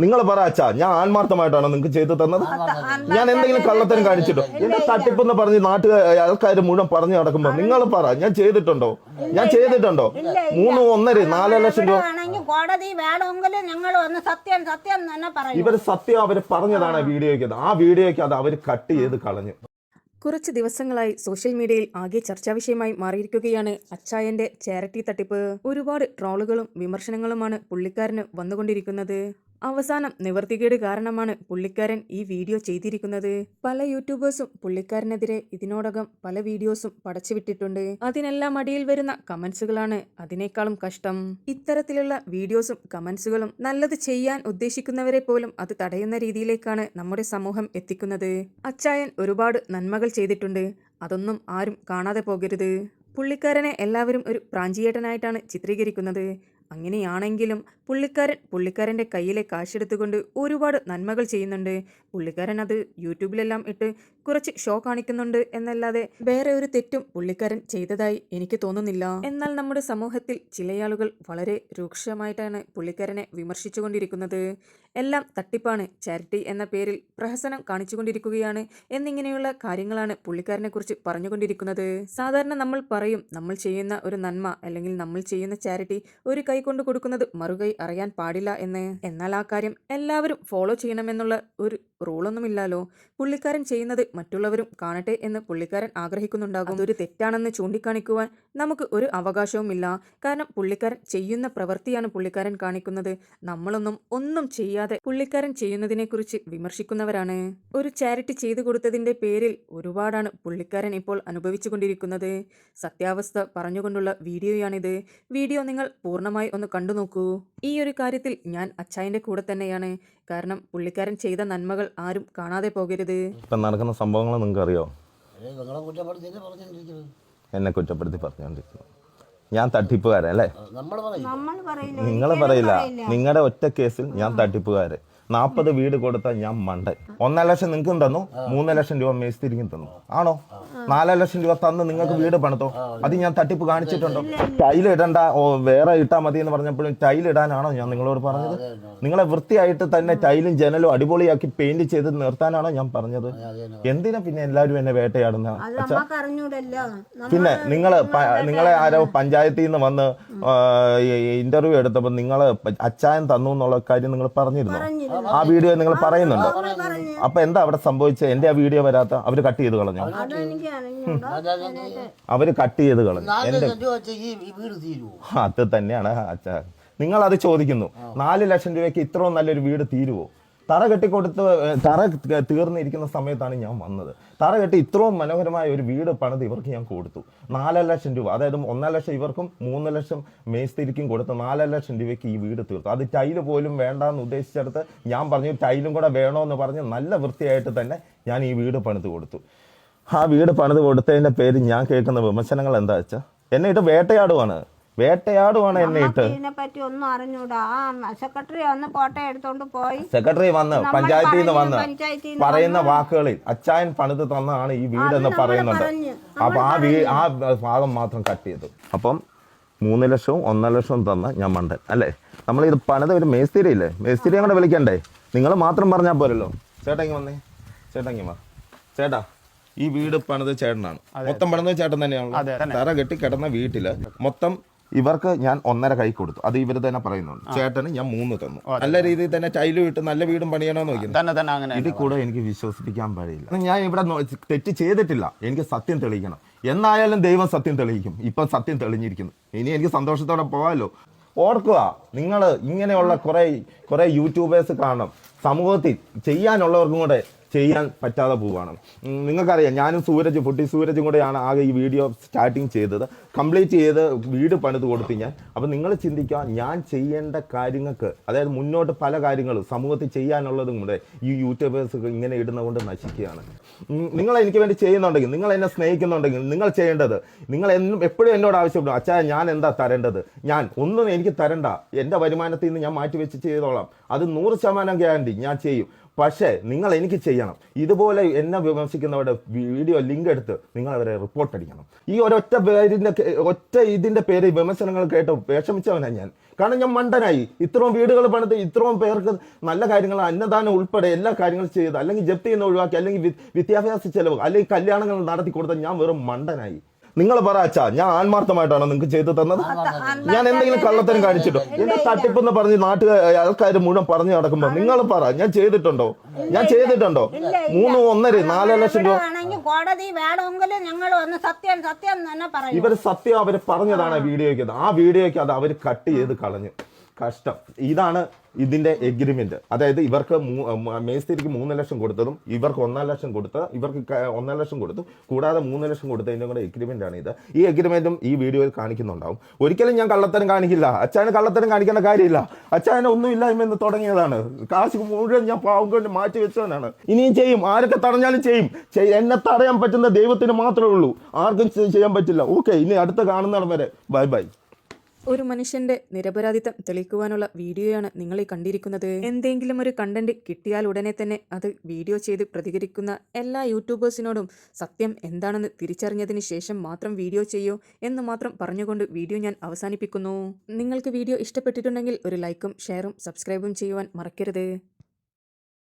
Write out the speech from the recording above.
നിങ്ങൾ പറ അച്ഛാ, ഞാൻ ആത്മാർത്ഥമായിട്ടാണോ നിങ്ങൾക്ക് ചെയ്തു തന്നത്? ഞാൻ എന്തെങ്കിലും കള്ളത്തരം കാണിച്ചിട്ടോ? എന്റെ തട്ടിപ്പെന്ന് പറഞ്ഞ് ആൾക്കാർ മുഴുവൻ പറഞ്ഞു നടക്കുമ്പോ നിങ്ങൾ പറ, ഞാൻ ചെയ്തിട്ടുണ്ടോ? ഞാൻ ചെയ്തിട്ടുണ്ടോ? 3, 1.5, 4 ലക്ഷം രൂപ കോടതി വേണമെങ്കിൽ ഞങ്ങൾ ഒന്ന് സത്യം സത്യം തന്നെ പറയും. ഇവര് സത്യം അവര് പറഞ്ഞതാണ് വീഡിയോയ്ക്ക്. ആ വീഡിയോയ്ക്ക് അത് അവര് കട്ട് ചെയ്ത് കളഞ്ഞു. കുറച്ച് ദിവസങ്ങളായി സോഷ്യൽ മീഡിയയിൽ ആകെ ചർച്ചാ വിഷയമായി മാറിയിരിക്കുകയാണ് അച്ചായന്റെ ചാരിറ്റി തട്ടിപ്പ്. ഒരുപാട് ട്രോളുകളും വിമർശനങ്ങളുമാണ് പുള്ളിക്കാരന് വന്നുകൊണ്ടിരിക്കുന്നത്. അവസാനം നിവർത്തികേട് കാരണമാണ് പുള്ളിക്കാരൻ ഈ വീഡിയോ ചെയ്തിരിക്കുന്നത്. പല യൂട്യൂബേഴ്സും പുള്ളിക്കാരനെതിരെ ഇതിനോടകം പല വീഡിയോസും പടച്ചുവിട്ടിട്ടുണ്ട്. അതിനെല്ലാം അടിയിൽ വരുന്ന കമന്റ്സുകളാണ് അതിനേക്കാളും കഷ്ടം. ഇത്തരത്തിലുള്ള വീഡിയോസും കമന്റ്സുകളും നല്ലത് ചെയ്യാൻ ഉദ്ദേശിക്കുന്നവരെ പോലും അത് തടയുന്ന രീതിയിലേക്കാണ് നമ്മുടെ സമൂഹം എത്തിക്കുന്നത്. അച്ചായൻ ഒരുപാട് നന്മകൾ ചെയ്തിട്ടുണ്ട്. അതൊന്നും ആരും കാണാതെ പോകരുത്. പുള്ളിക്കാരനെ എല്ലാവരും ഒരു പ്രാഞ്ചിയേട്ടനായിട്ടാണ് ചിത്രീകരിക്കുന്നത്. അങ്ങനെയാണെങ്കിലും പുള്ളിക്കാരൻ്റെ കയ്യിലെ കാശെടുത്തുകൊണ്ട് ഒരുപാട് നന്മകൾ ചെയ്യുന്നുണ്ട്. പുള്ളിക്കാരൻ അത് യൂട്യൂബിലെല്ലാം ഇട്ട് കുറച്ച് ഷോ കാണിക്കുന്നുണ്ട് എന്നല്ലാതെ വേറെ ഒരു തെറ്റും പുള്ളിക്കാരൻ ചെയ്തതായി എനിക്ക് തോന്നുന്നില്ല. എന്നാൽ നമ്മുടെ സമൂഹത്തിൽ ചിലയാളുകൾ വളരെ രൂക്ഷമായിട്ടാണ് പുള്ളിക്കാരനെ വിമർശിച്ചുകൊണ്ടിരിക്കുന്നത്. എല്ലാം തട്ടിപ്പാണ്, ചാരിറ്റി എന്ന പേരിൽ പ്രഹസനം കാണിച്ചുകൊണ്ടിരിക്കുകയാണ് എന്നിങ്ങനെയുള്ള കാര്യങ്ങളാണ് പുള്ളിക്കാരനെ കുറിച്ച് പറഞ്ഞുകൊണ്ടിരിക്കുന്നത്. സാധാരണ നമ്മൾ പറയും, നമ്മൾ ചെയ്യുന്ന ഒരു നന്മ അല്ലെങ്കിൽ നമ്മൾ ചെയ്യുന്ന ചാരിറ്റി ഒരു കൈ കൊണ്ട് കൊടുക്കുന്നത് മറുകൈ അറിയാൻ പാടില്ല എന്ന്. എന്നാൽ ആ കാര്യം എല്ലാവരും ഫോളോ ചെയ്യണമെന്നുള്ള ഒരു റൂളൊന്നുമില്ലല്ലോ. പുള്ളിക്കാരൻ ചെയ്യുന്നത് മറ്റുള്ളവരും കാണട്ടെ എന്ന് പുള്ളിക്കാരൻ ആഗ്രഹിക്കുന്നുണ്ടാകും. അതൊരു തെറ്റാണെന്ന് ചൂണ്ടിക്കാണിക്കുവാൻ നമുക്ക് ഒരു അവകാശവുമില്ല. കാരണം പുള്ളിക്കാരൻ ചെയ്യുന്ന പ്രവൃത്തിയാണ് പുള്ളിക്കാരൻ കാണിക്കുന്നത്. നമ്മളൊന്നും ഒന്നും ചെയ്യാതെ പുള്ളിക്കാരൻ ചെയ്യുന്നതിനെ കുറിച്ച് വിമർശിക്കുന്നവരാണ്. ഒരു ചാരിറ്റി ചെയ്തു കൊടുത്തതിന്റെ പേരിൽ ഒരുപാടാണ് പുള്ളിക്കാരൻ ഇപ്പോൾ അനുഭവിച്ചു കൊണ്ടിരിക്കുന്നത്. സത്യാവസ്ഥ പറഞ്ഞുകൊണ്ടുള്ള വീഡിയോയാണിത്. വീഡിയോ നിങ്ങൾ പൂർണ്ണമായി ഒന്ന് കണ്ടു നോക്കൂ. ഈ ഒരു കാര്യത്തിൽ ഞാൻ അച്ചായന്റെ കൂടെ തന്നെയാണ്. കാരണം പുള്ളിക്കാരൻ ചെയ്ത നന്മകൾ ആരും കാണാതെ പോകരുത്. ഇപ്പം നടക്കുന്ന സംഭവങ്ങൾ നിങ്ങൾക്ക് അറിയോ? എന്നെ കുറ്റപ്പെടുത്തി പറഞ്ഞുകൊണ്ടിരിക്കുന്നു. ഞാൻ തട്ടിപ്പുകാരൻ അല്ലേ? നിങ്ങൾ പറയില്ല. നിങ്ങളുടെ ഒറ്റ കേസിൽ ഞാൻ തട്ടിപ്പുകാരൻ. 40 വീട് കൊടുത്ത ഞാൻ മണ്ടൻ. 1.5 ലക്ഷം നിങ്ങൾക്കും തന്നു, 3 ലക്ഷം രൂപ മേസ്തിരിക്കും തന്നു. ആണോ? 4 ലക്ഷം രൂപ തന്ന് നിങ്ങൾക്ക് വീട് പണിതോ? അത് ഞാൻ തട്ടിപ്പ് കാണിച്ചിട്ടുണ്ടോ? ടൈലിടണ്ട, വേറെ ഇട്ടാൽ മതി എന്ന് പറഞ്ഞപ്പോഴും ടൈലിടാനാണോ ഞാൻ നിങ്ങളോട് പറഞ്ഞത്? നിങ്ങളെ വൃത്തിയായിട്ട് തന്നെ ടൈലും ജനലും അടിപൊളിയാക്കി പെയിന്റ് ചെയ്ത് നിർത്താനാണോ ഞാൻ പറഞ്ഞത്? എന്തിനാ പിന്നെ എല്ലാവരും എന്നെ വേട്ടയാടുന്ന? പിന്നെ നിങ്ങളെ ആരോ പഞ്ചായത്തിൽ നിന്ന് വന്ന് ഇന്റർവ്യൂ എടുത്തപ്പോൾ നിങ്ങൾ അച്ചായൻ തന്നു എന്നുള്ള കാര്യം നിങ്ങൾ പറഞ്ഞിരുന്നു. ആ വീഡിയോ നിങ്ങൾ പറയുന്നുണ്ട്. അപ്പൊ എന്താ അവിടെ സംഭവിച്ചത്? എന്റെ ആ വീഡിയോ വരാത്ത അവര് കട്ട് ചെയ്ത് കളഞ്ഞു. അവര് കട്ട് ചെയ്ത് കളഞ്ഞു. അത് തന്നെയാണ് അച്ഛാ, നിങ്ങൾ അത് ചോദിക്കുന്നു. 4 ലക്ഷം രൂപയ്ക്ക് ഇത്രയും നല്ലൊരു വീട് തീരുവോ? തറ കെട്ടിക്കൊടുത്ത് തറ തീർന്നിരിക്കുന്ന സമയത്താണ് ഞാൻ വന്നത്. തറ കെട്ടി ഇത്രയും മനോഹരമായ ഒരു വീട് പണിത് ഇവർക്ക് ഞാൻ കൊടുത്തു. 4 ലക്ഷം രൂപ, അതായത് 1 ലക്ഷം ഇവർക്കും 3 ലക്ഷം മേസ്തിരിക്കും കൊടുത്ത് 4 ലക്ഷം രൂപയ്ക്ക് ഈ വീട് തീർത്തു. അത് ടൈല് പോലും വേണ്ടാന്ന് ഉദ്ദേശിച്ചെടുത്ത് ഞാൻ പറഞ്ഞു ടൈലും കൂടെ വേണമെന്ന് പറഞ്ഞ് നല്ല വൃത്തിയായിട്ട് തന്നെ ഞാൻ ഈ വീട് പണിത് കൊടുത്തു. ആ വീട് പണിത് കൊടുത്തതിൻ്റെ പേര് ഞാൻ കേൾക്കുന്ന വിമർശനങ്ങൾ എന്താ വെച്ചാൽ എന്നെ ഇട്ട് വേട്ടയാടുവാണ് എന്നെ ഇട്ട്. ഇതിനെപ്പറ്റി ഒന്നും അറിഞ്ഞൂടാ. സെക്രട്ടറി വന്ന് ഫോട്ടോ എടുത്തോണ്ട് പോയി. സെക്രട്ടറി വന്ന് പഞ്ചായത്തിൽ നിന്ന് വന്ന് പറയുന്ന വാക്കുകളിൽ അച്ചായൻ പണിത് തന്നാണ് ഈ വീടെന്ന് പറയുന്നുണ്ട്. അപ്പൊ ആ ഭാഗം മാത്രം കട്ട് ചെയ്തു. അപ്പം 3 ലക്ഷവും 1 ലക്ഷവും തന്ന ഞാൻ മണ്ടൻ അല്ലേ? നമ്മളിത് പണിത ഒരു മേസ്തിരി ഇല്ലേ? മേസ്തിരി അങ്ങോട്ട് വിളിക്കണ്ടേ? നിങ്ങൾ മാത്രം പറഞ്ഞാൽ പോരല്ലോ. ചേട്ടാ വന്നേ, ചേട്ടാ ഈ വീട് പണിത് ചേട്ടനാണ്. മൊത്തം പണിത് ചേട്ടൻ തന്നെയാണല്ലോ. തറ കെട്ടി കിടന്ന വീട്ടില് മൊത്തം ഇവർക്ക് ഞാൻ 1.5 കൈ കൊടുത്തു. അത് ഇവർ തന്നെ പറയുന്നുണ്ട്. ചേട്ടന് ഞാൻ 3 തന്നു. നല്ല രീതിയിൽ തന്നെ ടൈലും ഇട്ട് നല്ല വീടും പണിയണമെന്ന് നോക്കുന്നു. ഇതിൽ കൂടെ എനിക്ക് വിശ്വസിപ്പിക്കാൻ പാടില്ല. ഞാൻ ഇവിടെ തെറ്റ് ചെയ്തിട്ടില്ല. എനിക്ക് സത്യം തെളിയിക്കണം. എന്നായാലും ദൈവം സത്യം തെളിയിക്കും. ഇപ്പം സത്യം തെളിഞ്ഞിരിക്കുന്നു. ഇനി എനിക്ക് സന്തോഷത്തോടെ പോകാമല്ലോ. ഓർക്കുക, നിങ്ങൾ ഇങ്ങനെയുള്ള കുറെ യൂട്യൂബേഴ്സ് കാണണം. സമൂഹത്തിൽ ചെയ്യാനുള്ളവർക്കും കൂടെ ചെയ്യാൻ പറ്റാതെ പോവുകയാണ്. നിങ്ങൾക്കറിയാം, ഞാനും സൂരജും കൂടെയാണ് ആകെ ഈ വീഡിയോ സ്റ്റാർട്ടിങ് ചെയ്തത്. കംപ്ലീറ്റ് ചെയ്ത് വീട് പണിത് കൊടുത്തു ഞാൻ. അപ്പം നിങ്ങൾ ചിന്തിക്കുക, ഞാൻ ചെയ്യേണ്ട കാര്യങ്ങൾക്ക്, അതായത് മുന്നോട്ട് പല കാര്യങ്ങളും സമൂഹത്തിൽ ചെയ്യാനുള്ളതും കൂടെ ഈ യൂട്യൂബേഴ്സ് ഇങ്ങനെ ഇടുന്നതുകൊണ്ട് നശിക്കുകയാണ്. നിങ്ങൾ എനിക്ക് വേണ്ടി ചെയ്യുന്നുണ്ടെങ്കിൽ, നിങ്ങൾ എന്നെ സ്നേഹിക്കുന്നുണ്ടെങ്കിൽ നിങ്ങൾ ചെയ്യേണ്ടത്, നിങ്ങൾ എപ്പോഴും എന്നോട് ആവശ്യപ്പെടും, അച്ഛാ ഞാൻ എന്താ തരേണ്ടത്? ഞാൻ ഒന്നും എനിക്ക് തരണ്ട. എൻ്റെ വരുമാനത്തിൽ നിന്ന് ഞാൻ മാറ്റിവെച്ച് ചെയ്തോളാം. അത് 100% ഗ്യാരണ്ടി ഞാൻ ചെയ്യും. പക്ഷേ നിങ്ങൾ എനിക്ക് ചെയ്യണം. ഇതുപോലെ എന്നെ വിമർശിക്കുന്നവരുടെ വീഡിയോ ലിങ്ക് എടുത്ത് നിങ്ങൾ അവരെ റിപ്പോർട്ട് അടിക്കണം. ഈ ഒരൊറ്റ പേരിൻ്റെ ഒറ്റ ഇതിന്റെ പേര് വിമർശനങ്ങൾ കേട്ട് വിഷമിച്ചവനാണ് ഞാൻ. കാരണം ഞാൻ മണ്ടനായി. ഇത്രയും വീടുകൾ പണിത് ഇത്രയും പേർക്ക് നല്ല കാര്യങ്ങൾ, അന്നദാനം ഉൾപ്പെടെ എല്ലാ കാര്യങ്ങളും ചെയ്ത്, അല്ലെങ്കിൽ ജപ്തി ചെയ്യുന്ന ഒഴിവാക്കി, അല്ലെങ്കിൽ വിദ്യാഭ്യാസ ചെലവ്, അല്ലെങ്കിൽ കല്യാണങ്ങൾ നടത്തി കൊടുത്ത ഞാൻ വെറും മണ്ടനായി. നിങ്ങൾ പറ അച്ഛാ, ഞാൻ ആത്മാർത്ഥമായിട്ടാണോ നിങ്ങൾക്ക് ചെയ്തു തന്നത്? ഞാൻ എന്തെങ്കിലും കള്ളത്തരം കാണിച്ചിട്ടോ? എന്റെ തട്ടിപ്പെന്ന് പറഞ്ഞ് ആൾക്കാർ മുഴുവൻ പറഞ്ഞു നടക്കുമ്പോ നിങ്ങൾ പറ, ഞാൻ ചെയ്തിട്ടുണ്ടോ? 3, 1.5, 4 ലക്ഷം രൂപ കോടതി വേണമെങ്കിൽ ഞങ്ങൾ വന്ന് സത്യം തന്നെ പറയും. ഇവര് സത്യം അവര് പറഞ്ഞതാണ് വീഡിയോയ്ക്ക്. ആ വീഡിയോയ്ക്ക് അത് അവർ കട്ട് ചെയ്ത് കളഞ്ഞു. കഷ്ടം. ഇതാണ് ഇതിന്റെ എഗ്രിമെന്റ്. അതായത് ഇവർക്ക് മേസ്തിരിക്ക് 3 ലക്ഷം കൊടുത്തതും ഇവർക്ക് 1 ലക്ഷം കൊടുത്ത്, ഇവർക്ക് 1 ലക്ഷം കൊടുത്തു, കൂടാതെ 3 ലക്ഷം കൊടുത്തതിന്റെ കൂടെ എഗ്രിമെന്റ് ആണ് ഇത്. ഈ എഗ്രിമെന്റും ഈ വീഡിയോയിൽ കാണിക്കുന്നുണ്ടാവും. ഒരിക്കലും ഞാൻ കള്ളത്തരം കാണിക്കില്ല. അച്ഛന് കള്ളത്തരം കാണിക്കേണ്ട കാര്യമില്ല. അച്ഛന് ഒന്നുമില്ലായ്മ തുടങ്ങിയതാണ്. കാശ് മുഴുവൻ ഞാൻ പാവം കൊണ്ട് മാറ്റി വെച്ചവനാണ്. ഇനിയും ചെയ്യും. ആരൊക്കെ തടഞ്ഞാലും ചെയ്യും. എന്നെ തടയാൻ പറ്റുന്ന ദൈവത്തിന് മാത്രമേ ഉള്ളൂ. ആർക്കും ചെയ്യാൻ പറ്റില്ല. ഓക്കെ, ഇനി അടുത്ത കാണുന്നിടം വരെ ബൈ ബൈ. ഒരു മനുഷ്യന്റെ നിരപരാധിത്വം തെളിയിക്കുവാനുള്ള വീഡിയോയാണ് നിങ്ങൾ ഈ കണ്ടിരിക്കുന്നത്. എന്തെങ്കിലും ഒരു കണ്ടന്റ് കിട്ടിയാൽ ഉടനെ തന്നെ അത് വീഡിയോ ചെയ്ത് പ്രതികരിക്കുന്ന എല്ലാ യൂട്യൂബേഴ്സിനോടും സത്യം എന്താണെന്ന് തിരിച്ചറിഞ്ഞതിന് ശേഷം മാത്രം വീഡിയോ ചെയ്യൂ എന്ന് മാത്രം പറഞ്ഞുകൊണ്ട് വീഡിയോ ഞാൻ അവസാനിപ്പിക്കുന്നു. നിങ്ങൾക്ക് വീഡിയോ ഇഷ്ടപ്പെട്ടിട്ടുണ്ടെങ്കിൽ ഒരു ലൈക്കും ഷെയറും സബ്സ്ക്രൈബും ചെയ്യുവാൻ മറക്കരുത്.